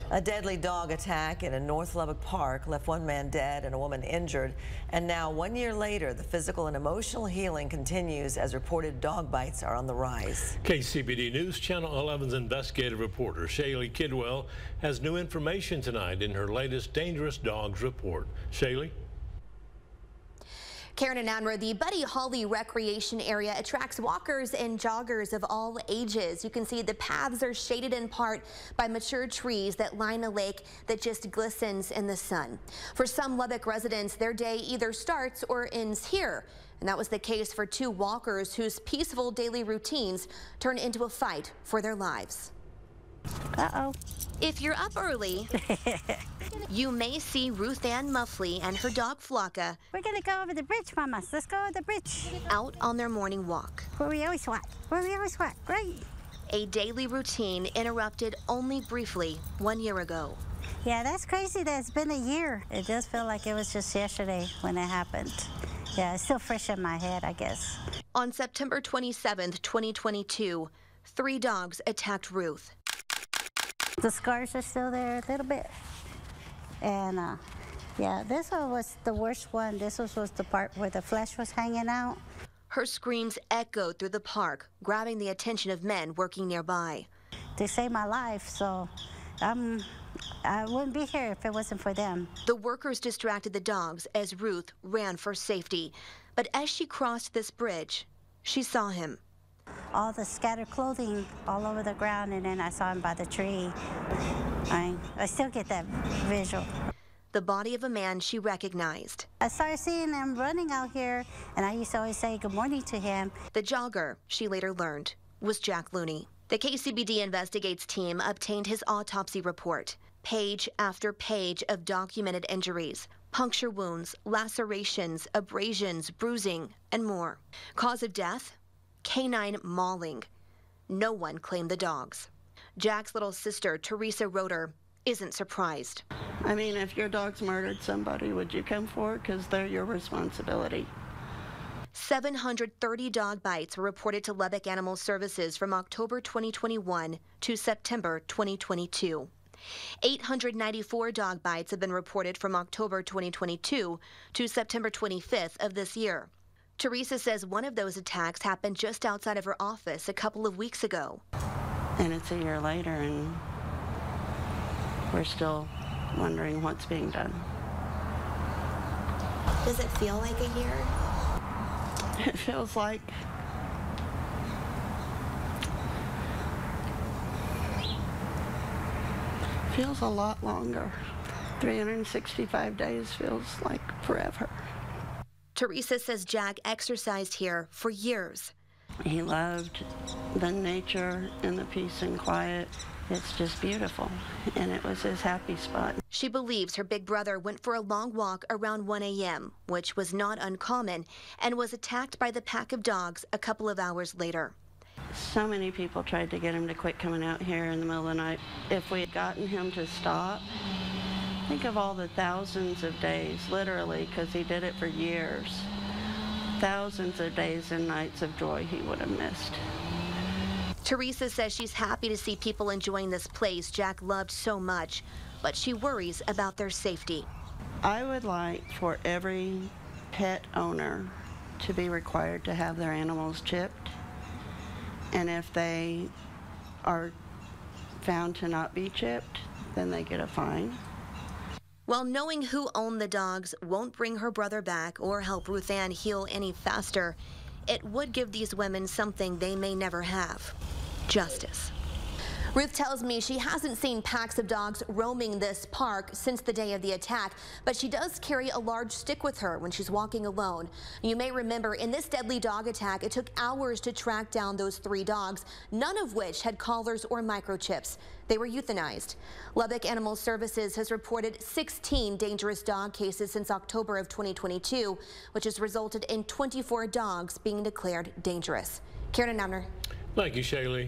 A deadly dog attack in a North Lubbock park left one man dead and a woman injured. And now, 1 year later, the physical and emotional healing continues as reported dog bites are on the rise. KCBD News Channel 11's investigative reporter Shaylee Kidwell has new information tonight in her latest Dangerous Dogs report. Shaylee? Karen and Admiral, the Buddy Holly Recreation Area attracts walkers and joggers of all ages. You can see the paths are shaded in part by mature trees that line a lake that just glistens in the sun. For some Lubbock residents, their day either starts or ends here. And that was the case for two walkers whose peaceful daily routines turned into a fight for their lives. Uh-oh. If you're up early, you may see Ruth Ann Muffley and her dog Flocka. We're going to go over the bridge, Mama. Let's go over the bridge. Out on their morning walk. Where we always walk. Great. A daily routine interrupted only briefly 1 year ago. Yeah, that's crazy that it's been a year. It does feel like it was just yesterday when it happened. Yeah, it's still fresh in my head, I guess. On September 27th, 2022, 3 dogs attacked Ruth. The scars are still there a little bit. And yeah, this one was the worst one. This was the part where the flesh was hanging out. Her screams echoed through the park, grabbing the attention of men working nearby. They saved my life, so I wouldn't be here if it wasn't for them. The workers distracted the dogs as Ruth ran for safety. But as she crossed this bridge, she saw him. All the scattered clothing all over the ground, and then I saw him by the tree. I still get that visual. The body of a man she recognized. I started seeing him running out here, and I used to always say good morning to him. The jogger, she later learned, was Jack Looney. The KCBD Investigates team obtained his autopsy report. Page after page of documented injuries, puncture wounds, lacerations, abrasions, bruising, and more. Cause of death? Canine mauling. No one claimed the dogs. Jack's little sister, Teresa Roeder, isn't surprised. I mean, if your dog's murdered somebody, would you come forward? Because they're your responsibility. 730 dog bites were reported to Lubbock Animal Services from October 2021 to September 2022. 894 dog bites have been reported from October 2022 to September 25th of this year. Teresa says one of those attacks happened just outside of her office a couple of weeks ago. And it's a year later, and we're still wondering what's being done. Does it feel like a year? It feels like a lot longer. 365 days feels like forever. Teresa says Jack exercised here for years. He loved the nature and the peace and quiet. It's just beautiful, and it was his happy spot. She believes her big brother went for a long walk around 1 a.m., which was not uncommon, and was attacked by the pack of dogs a couple of hours later. So many people tried to get him to quit coming out here in the middle of the night. If we had gotten him to stop, think of all the thousands of days, literally, because he did it for years. Thousands of days and nights of joy he would have missed. Teresa says she's happy to see people enjoying this place Jack loved so much, but she worries about their safety. I would like for every pet owner to be required to have their animals chipped, and if they are found to not be chipped, then they get a fine. While knowing who owned the dogs won't bring her brother back or help Ruth Ann heal any faster, it would give these women something they may never have: justice. Ruth tells me she hasn't seen packs of dogs roaming this park since the day of the attack, but she does carry a large stick with her when she's walking alone. You may remember in this deadly dog attack, it took hours to track down those 3 dogs, none of which had collars or microchips. They were euthanized. Lubbock Animal Services has reported 16 dangerous dog cases since October of 2022, which has resulted in 24 dogs being declared dangerous. Karen and Abner. Thank you, Shaylee.